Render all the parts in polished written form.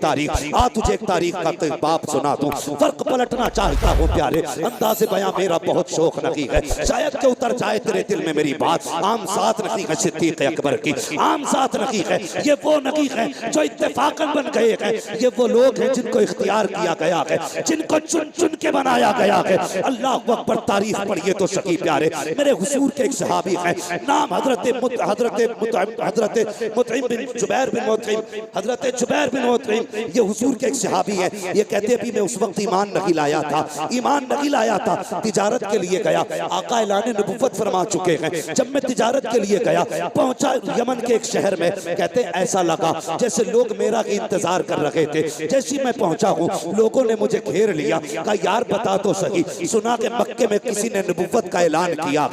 تاریخ، تجھے ایک تاریخ کا باب سنا دوں. فرق پلٹنا چاہتا ہوں پیارے، انداز بیاں میرا بہت شوق نہیں ہے، شاید کہ اتر جائے تیرے دل میں میری بات. عام ذات نہیں ہے صدیق اکبر کی، عام ذات نہیں ہے. یہ وہ نہیں ہے جو اتفاقاً بن گئے ہیں، یہ وہ لوگ ہیں جن کو اختیار کیا گیا ہے، جن کو چن چن کے بنایا گیا ہے. اللہ اکبر. تاریخ پڑھیے تو صحیح پیارے. میرے حضور کے ایک صحابی ہیں، نام حضرت مطعم بن جبیر بن مطعم، حضرت جبیر بن مطعم. یہ حضور کے ایک صحابی ہیں. یہ کہتے بھی میں اس وقت ایمان نہیں لایا تھا، تجارت کے لیے گیا. آقا اعلان نبوت فرما چکے ہیں. جب میں تجارت کے لیے گیا، پہنچا یمن کے ایک شہر میں. کہتے ایسا لگا جیسے لوگ میرا انتظار کر رہے تھے. جیسی میں پہنچا ہوں، لوگوں نے مجھے گھیر لیا. کہا یار بتا تو صحیح، سنا کہ مکے میں کسی نے نبوت کا اعلان کیا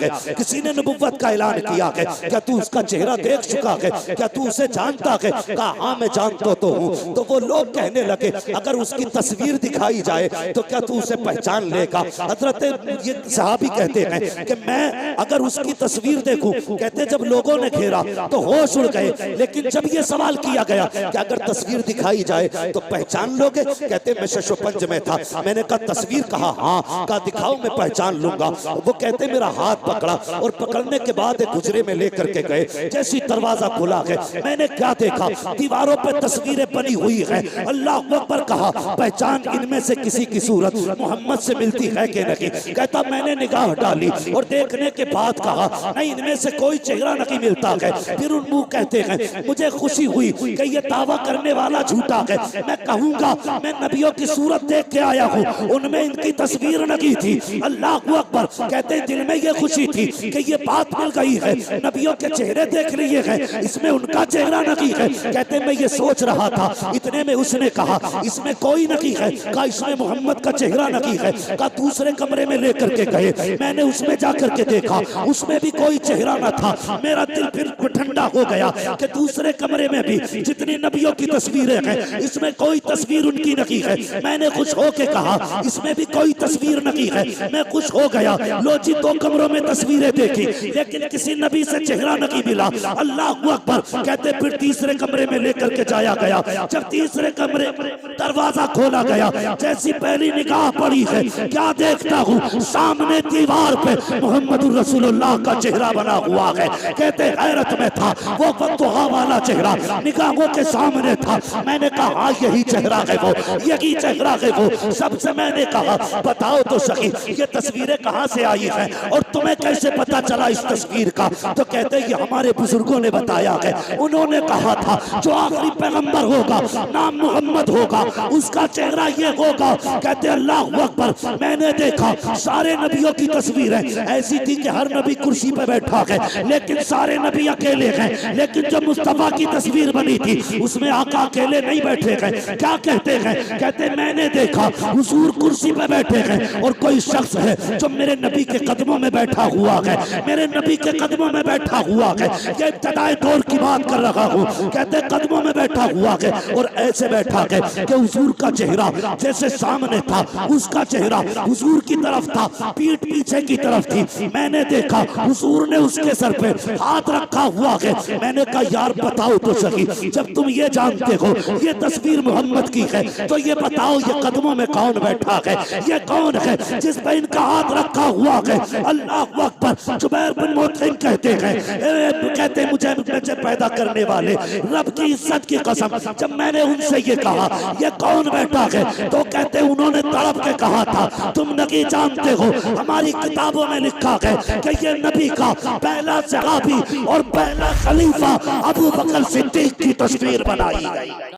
ہے، کیا تو اس کا چہرہ دیکھ چکا ہے؟ کیا تو اسے جانتا ہے؟ کہا ہاں میں جانتا تو ہوں. تو وہ لوگ کہنے لگے اگر اس کی تصویر دکھائی جائے تو کیا تو اسے پہچان لے گا؟ حضرت یہ صحابی کہتے ہیں کہ میں اگر اس کی تصویر دیکھوں، کہتے جب لوگوں نے گھیرا تو ہوش اڑ گئے، لیکن جب یہ سوال کیا گیا کہ اگر تصویر دکھائی جائے تو پہچان لوگے؟ کہتے میں شش و پنج میں تھا. میں نے کہا تصویر؟ کہا ہاں. کہا دکھاؤ میں پہچان لوں گا. وہ کہتے میرا ہاتھ پکڑا اور پکڑنے کے بعد ایک حجرے میں لے کر کے گئے. جیسی دروازہ کھلا ہے، میں نے کیا دیکھا؟ دیواروں پہ تصویریں بنی ہوئی ہیں. اللہ اکبر. کہا پہچان ان میں سے کسی کی صورت محمد سے ملتی ہے کہ نہیں؟ کہتا میں نے نگاہ ڈالی اور دیکھنے کے بعد کہا نہیں، ان میں سے کوئی چہرہ نہیں ملتا ہے. پھر ان منہ کہتے ہیں مجھے خوشی ہوئی کہ یہ دعویٰ کرنے والا جھوٹا ہے. میں کہوں گا میں نبیوں کی صورت دیکھ کے آیا ہوں، ان میں ان کی تصویر نہیں تھی. اللہ اکبر. کہتے دل میں یہ خوشی تھی کہ یہ بات مل گئی ہے، نبیوں کے چہرے دیکھ لیے ہیں، اس میں ان کا چہرہ نہیں ہے. کہتے میں یہ سوچ رہا تھا، اتنے میں اس نے کہا اس میں کوئی نہیں ہے. کہا اس میں محمد کا چہرہ نہیں ہے. کہا دوسرے کمرے میں لے کر کے گئے، میں نے اس میں جا کر کے دیکھا، اس میں بھی کوئی چہرہ نہ تھا. میرا دل پھر ٹھنڈا ہو گیا کہ دوسرے کمرے میں بھی جتنی نبیوں کی تصویریں ہیں، اس میں کوئی تصویر ان کی نہیں ہے. میں نے خوش ہو کے کہا اس میں بھی کوئی تصویر نہیں ہے. میں خوش ہو گیا. لو جی 2 کمروں میں تصویریں دیکھی لیکن کسی نبی سے چہرہ نہیں ملا. اللہ اکبر. کہتے پھر تیسرے کمرے میں لے کر کے جایا گیا. جب تیسرے کمرے دروازہ کھولا گیا، جیسی پہلی نگاہ پڑی ہے، کیا دیکھتا ہوں سامنے دیوار پہ محمد رسول اللہ کا چہرہ بنا ہوا ہے. کہتے حیرت میں تھا، وہ فتوحہ والا چہرہ نگاہوں کے سامنے تھا. میں نے کہا ہاں یہی چہرہ ہے وہ، یہی چہرہ ہے وہ. سب سے میں نے کہا بتاؤ تو صحیح یہ تصویریں کہاں سے آئی ہیں اور تمہیں کیسے پتا چلا اس تصویر کا؟ تو کہتے یہ ہمارے بزرگوں نے بتایا ہے. انہوں نے کہا تھا جو آخری پیغمبر ہوگا نام محمد ہوگا، اس کا چہرہ یہ ہوگا. کہتے اللہ اکبر. میں نے دیکھا سارے نبیوں کی تصویریں ایسی تھی کہ ہر نبی کرسی پہ بیٹھا ہے، لیکن سارے نبی اکیلے ہیں. لیکن جو مصطفیٰ کی تصویر بنی تھی اس میں آقا اکیلے نہیں بیٹھے ہیں. کیا کہتے ہیں؟ کہتے میں نے دیکھا حضور کرسی پہ بیٹھے ہیں اور کوئی شخص ہے جو میرے نبی کے قدموں میں بیٹھا ہوا ہے، میرے نبی کے قدموں میں بیٹھا ہوا ہے. یہ ابتدائی دور کی بات کر رہا ہوں. کہتے قدموں میں بیٹھا ہوا ہے اور ایسے بیٹھا ہے کہ حضور کا چہرہ جیسے سامنے تھا، اس کا چہرہ حضور کی طرف تھا، پیٹھ پیچھے کی طرف تھی. میں نے دیکھا حضور نے اس کے سر پہ ہاتھ رکھا ہوا ہے. میں نے کہا یار بتاؤ تو صحیح، جب تم یہ جانتے ہو یہ تصویر محمد کی ہے تو یہ بتاؤ یہ قدموں میں کون بیٹھا ہے؟ یہ کون ہے جس پہ ان کا ہاتھ رکھا ہوا ہے؟ اللہ اکبر. جبیر بن مطعم کہتے ہیں کہتے مجھے پیدا کرنے والے رب کی عزت کی قسم جب میں نے ان سے یہ کہا یہ کون بیٹھا ہے تو کہتے انہوں نے تڑپ کے کہا تھا تم نہیں جانتے ہو، ہماری کتابوں میں لکھا ہے کہ یہ نبی کا پہلا صحابی اور پہلا خلیفہ ابو بکر صدیق کی تصویر بنائی گئی.